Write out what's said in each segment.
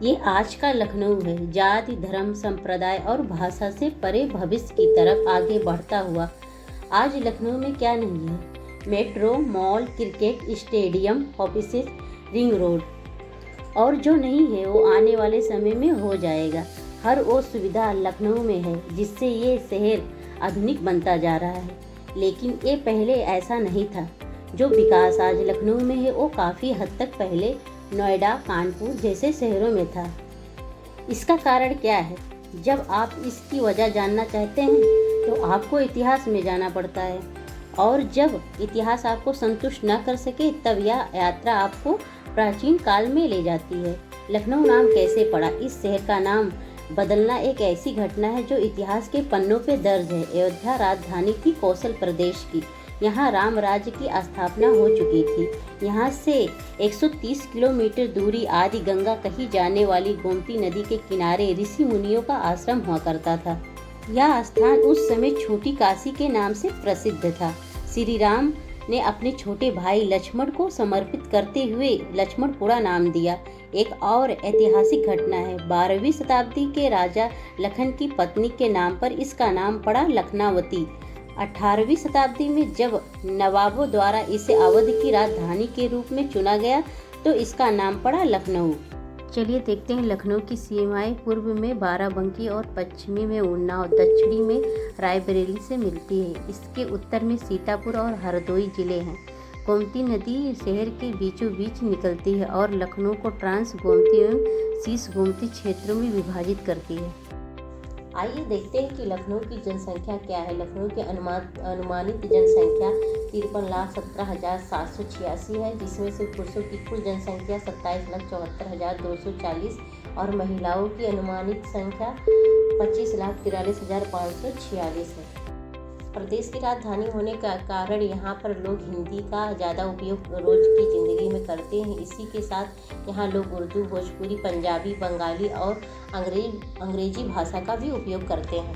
ये आज का लखनऊ है, जाति धर्म संप्रदाय और भाषा से परे भविष्य की तरफ आगे बढ़ता हुआ। आज लखनऊ में क्या नहीं है? Metro, mall, cricket stadium, offices, ring road, और जो नहीं है वो आने वाले समय में हो जाएगा। हर वो सुविधा लखनऊ में है जिससे ये शहर आधुनिक बनता जा रहा है, लेकिन ये पहले ऐसा नहीं था। जो विकास आज लखनऊ में है वो काफ़ी हद तक पहले नोएडा, कानपुर जैसे शहरों में था। इसका कारण क्या है? जब आप इसकी वजह जानना चाहते हैं तो आपको इतिहास में जाना पड़ता है, और जब इतिहास आपको संतुष्ट न कर सके तब यह यात्रा आपको प्राचीन काल में ले जाती है। लखनऊ नाम कैसे पड़ा? इस शहर का नाम बदलना एक ऐसी घटना है जो इतिहास के पन्नों पे दर्ज है। अयोध्या राजधानी थी कौशल प्रदेश की। यहाँ राम राज्य की स्थापना हो चुकी थी। यहाँ से 130 किलोमीटर दूरी आदि गंगा कही जाने वाली गोमती नदी के किनारे ऋषि मुनियों का आश्रम हुआ करता था। यह स्थान उस समय छोटी काशी के नाम से प्रसिद्ध था। श्री राम ने अपने छोटे भाई लक्ष्मण को समर्पित करते हुए लक्ष्मणपुरा नाम दिया। एक और ऐतिहासिक घटना है, 12वीं शताब्दी के राजा लखन की पत्नी के नाम पर इसका नाम पड़ा लखनावती। 18वीं शताब्दी में जब नवाबों द्वारा इसे अवध की राजधानी के रूप में चुना गया तो इसका नाम पड़ा लखनऊ। चलिए देखते हैं लखनऊ की सीमाएं। पूर्व में बाराबंकी और पश्चिमी में उन्नाव, दक्षिणी में रायबरेली से मिलती है। इसके उत्तर में सीतापुर और हरदोई जिले हैं। गोमती नदी शहर के बीचों बीच निकलती है और लखनऊ को ट्रांस गोमती एवं शीश गोमती क्षेत्रों में विभाजित करती है। आइए देखते हैं कि लखनऊ की जनसंख्या क्या है। लखनऊ की अनुमानित जनसंख्या 53,17,786 है, जिसमें से पुरुषों की कुल जनसंख्या 27,74,240 और महिलाओं की अनुमानित संख्या 25,43,546 है। प्रदेश की राजधानी होने का कारण यहाँ पर लोग हिंदी का ज़्यादा उपयोग रोज की ज़िंदगी में करते हैं। इसी के साथ यहाँ लोग उर्दू, भोजपुरी, पंजाबी, बंगाली और अंग्रेजी भाषा का भी उपयोग करते हैं।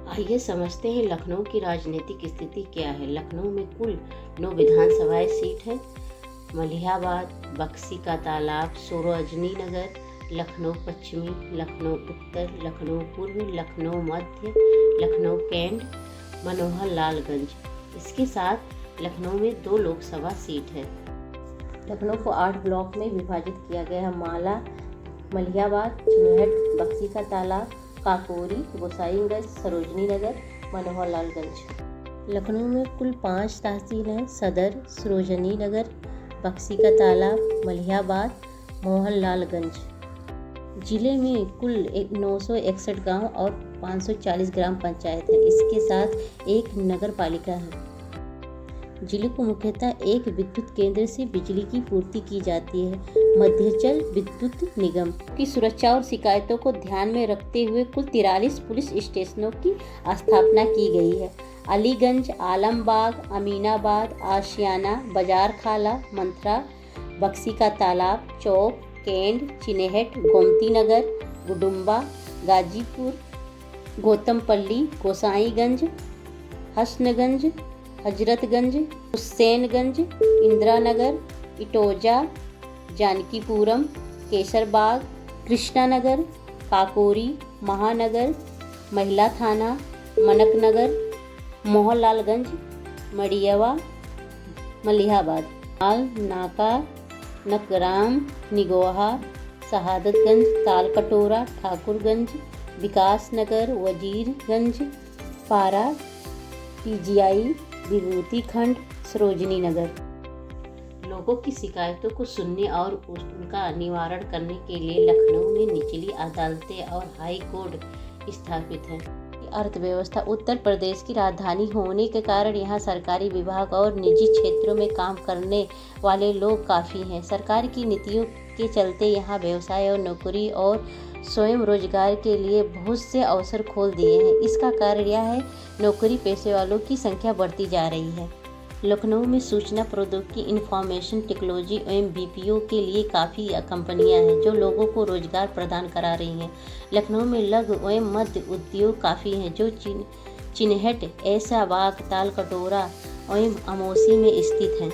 आइए समझते हैं लखनऊ की राजनीतिक स्थिति क्या है। लखनऊ में कुल 9 विधानसभाएं सीट है। मलिहाबाद, बक्सी का तालाब, सरोजनी नगर, लखनऊ पश्चिमी, लखनऊ उत्तर, लखनऊ पूर्व, लखनऊ मध्य, लखनऊ कैंट, मनोहर लालगंज। इसके साथ लखनऊ में 2 लोकसभा सीट है। लखनऊ को 8 ब्लॉक में विभाजित किया गया है। माला, मलिहाबाद, चिनहट, बक्सी का तालाब, काकोरी, गोसाईगंज, सरोजनी नगर, मनोहर लालगंज। लखनऊ में कुल 5 तहसील हैं। सदर, सरोजनी नगर, बक्सी का तालाब, मलिहाबाद, मनोहर लालगंज। जिले में कुल 961 गांव और 540 ग्राम पंचायत है। इसके साथ एक नगर पालिका है। जिले को मुख्यतः एक विद्युत केंद्र से बिजली की पूर्ति की जाती है, मध्यांचल विद्युत निगम की सुरक्षा और शिकायतों को ध्यान में रखते हुए कुल 43 पुलिस स्टेशनों की स्थापना की गई है। अलीगंज, आलमबाग, अमीनाबाद, आशियाना, बाजार खाला, मंथरा, बक्सी का तालाब, चौक, कैंट, चिनहट, गोमती नगर, गुडुम्बा, गाजीपुर, गौतमपल्ली, गोसाईगंज, हसनगंज, हजरतगंज, हुसैनगंज, इंदिरा नगर, इटोजा, जानकीपुरम, केसरबाग, कृष्णा नगर, काकोरी, महानगर, महिला थाना, मनक नगर, मोहनलालगंज, मड़ियावा, मलिहाबाद, लाल नाका, नकराम, निगोहा, शहादतगंज, तालकटोरा, ठाकुरगंज, विकास नगर, वजीरगंज, पारा, पीजीआई, विभूति खंड, सरोजनी नगर। लोगों की शिकायतों को सुनने और उनका निवारण करने के लिए लखनऊ में निचली अदालतें और हाई कोर्ट स्थापित हैं। अर्थव्यवस्था उत्तर प्रदेश की राजधानी होने के कारण यहाँ सरकारी विभाग और निजी क्षेत्रों में काम करने वाले लोग काफ़ी हैं। सरकार की नीतियों के चलते यहाँ व्यवसाय और नौकरी और स्वयं रोजगार के लिए बहुत से अवसर खोल दिए हैं। इसका कारण यह है नौकरी पेशे वालों की संख्या बढ़ती जा रही है। लखनऊ में सूचना प्रौद्योगिकी, इंफॉर्मेशन टेक्नोलॉजी एवं बीपीओ के लिए काफ़ी कंपनियां हैं जो लोगों को रोजगार प्रदान करा रही हैं। लखनऊ में लघु एवं मध्य उद्योग काफ़ी हैं जो चिनहट, ऐसाबाग, तालकटोरा एवं अमौसी में स्थित हैं।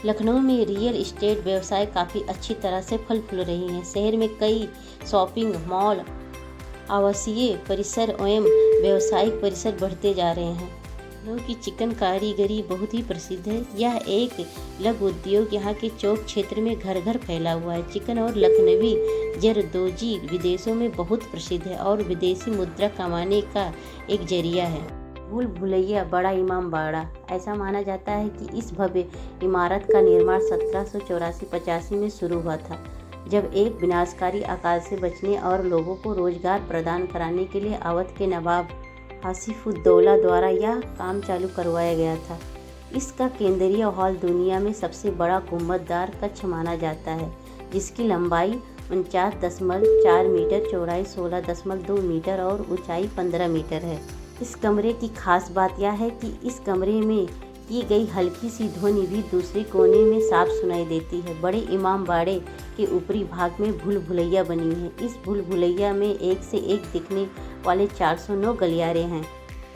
लखनऊ में रियल एस्टेट व्यवसाय काफ़ी अच्छी तरह से फल फूल रही है। शहर में कई शॉपिंग मॉल, आवासीय परिसर एवं व्यावसायिक परिसर बढ़ते जा रहे हैं। लखनऊ की चिकन कारीगरी बहुत ही प्रसिद्ध है। यह एक लघु उद्योग यहाँ के चौक क्षेत्र में घर घर फैला हुआ है। चिकन और लखनवी जरदोजी विदेशों में बहुत प्रसिद्ध है और विदेशी मुद्रा कमाने का एक जरिया है। भूल भुलैया बड़ा इमाम बाड़ा। ऐसा माना जाता है कि इस भव्य इमारत का निर्माण 1784-85 में शुरू हुआ था, जब एक विनाशकारी अकाल से बचने और लोगों को रोजगार प्रदान कराने के लिए अवध के नवाब आसिफउद्दौला द्वारा यह काम चालू करवाया गया था। इसका केंद्रीय हॉल दुनिया में सबसे बड़ा गुंबददार कक्ष माना जाता है, जिसकी लंबाई 49.4 मीटर, चौड़ाई 16.2 मीटर और ऊंचाई 15 मीटर है। इस कमरे की खास बात यह है कि इस कमरे में की गई हल्की सी ध्वनि भी दूसरे कोने में साफ सुनाई देती है। बड़े इमाम बाड़े के ऊपरी भाग में भूल भुलैया बनी है। इस भूल भुलैया में एक से एक दिखने वाले 409 गलियारे हैं।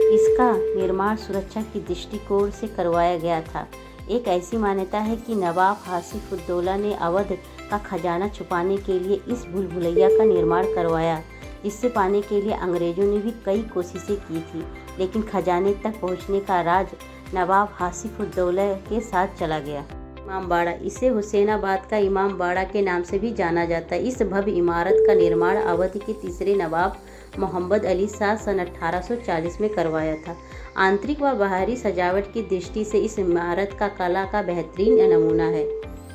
इसका निर्माण सुरक्षा की दृष्टिकोण से करवाया गया था। एक ऐसी मान्यता है कि नवाब आसिफउद्दौला ने अवध का खजाना छुपाने के लिए इस भूल भुलैया का निर्माण करवाया, जिससे पाने के लिए अंग्रेजों ने भी कई कोशिशें की थी, लेकिन खजाने तक पहुंचने का राज नवाब आसिफउद्दौला के साथ चला गया। इमाम बाड़ा, इसे हुसैनाबाद का इमाम बाड़ा के नाम से भी जाना जाता है। इस भव्य इमारत का निर्माण अवध के तीसरे नवाब मोहम्मद अली शाह सन 1840 में करवाया था। आंतरिक व बाहरी सजावट की दृष्टि से इस इमारत का कला का बेहतरीन नमूना है।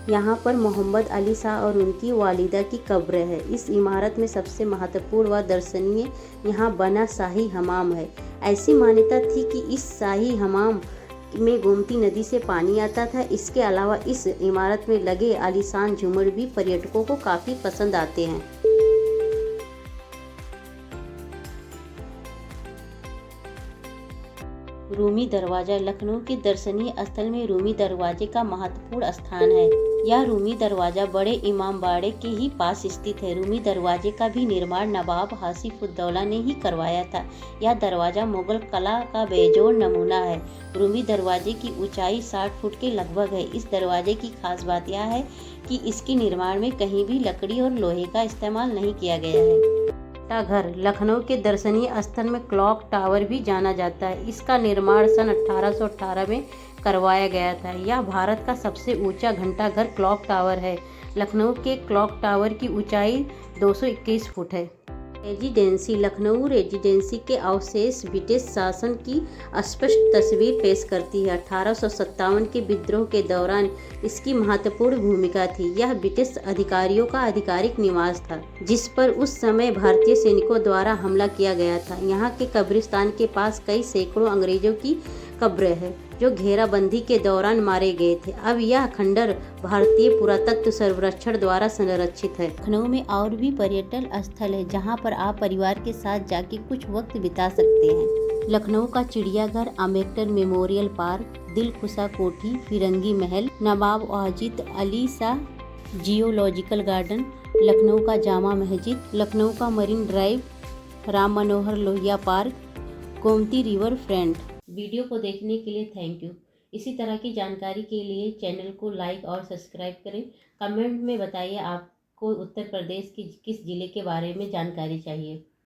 यहाँ पर मोहम्मद अली शाह और उनकी वालिदा की कब्र है। इस इमारत में सबसे महत्वपूर्ण व दर्शनीय यहाँ बना शाही हमाम है। ऐसी मान्यता थी कि इस शाही हमाम में गोमती नदी से पानी आता था। इसके अलावा इस इमारत में लगे आलीशान झूमर भी पर्यटकों को काफ़ी पसंद आते हैं। रूमी दरवाज़ा। लखनऊ के दर्शनीय स्थल में रूमी दरवाजे का महत्वपूर्ण स्थान है। यह रूमी दरवाज़ा बड़े इमाम बाड़े के ही पास स्थित है। रूमी दरवाजे का भी निर्माण नवाब आसिफउद्दौला ने ही करवाया था। यह दरवाज़ा मुगल कला का बेजोड़ नमूना है। रूमी दरवाजे की ऊंचाई 60 फुट के लगभग है। इस दरवाजे की खास बात यह है कि इसके निर्माण में कहीं भी लकड़ी और लोहे का इस्तेमाल नहीं किया गया है। घर लखनऊ के दर्शनीय स्थल में क्लॉक टावर भी जाना जाता है। इसका निर्माण सन 1818 में करवाया गया था। यह भारत का सबसे ऊंचा घंटाघर क्लॉक टावर है। लखनऊ के क्लॉक टावर की ऊंचाई 221 फुट है। रेजिडेंसी। लखनऊ रेजिडेंसी के अवशेष ब्रिटिश शासन की स्पष्ट तस्वीर पेश करती है। 1857 के विद्रोह के दौरान इसकी महत्वपूर्ण भूमिका थी। यह ब्रिटिश अधिकारियों का आधिकारिक निवास था, जिस पर उस समय भारतीय सैनिकों द्वारा हमला किया गया था। यहाँ के कब्रिस्तान के पास कई सैकड़ों अंग्रेजों की कब्र है, जो घेराबंदी के दौरान मारे गए थे। अब यह खंडर भारतीय पुरातत्व सर्वेक्षण द्वारा संरक्षित है। लखनऊ में और भी पर्यटन स्थल है, जहां पर आप परिवार के साथ जाके कुछ वक्त बिता सकते हैं। लखनऊ का चिड़ियाघर, Ambedkar memorial park, दिलखुशा Kothi, Firangi Mahal, Nawab Wajid Ali Shah Geological Garden, Lucknow का जामा मस्जिद, लखनऊ का Marine Drive, Ram Manohar Lohia Park, Gomti Riverfront. Video को देखने के लिए थैंक यू। इसी तरह की जानकारी के लिए चैनल को लाइक और सब्सक्राइब करें। कमेंट में बताइए आपको उत्तर प्रदेश के किस जिले के बारे में जानकारी चाहिए।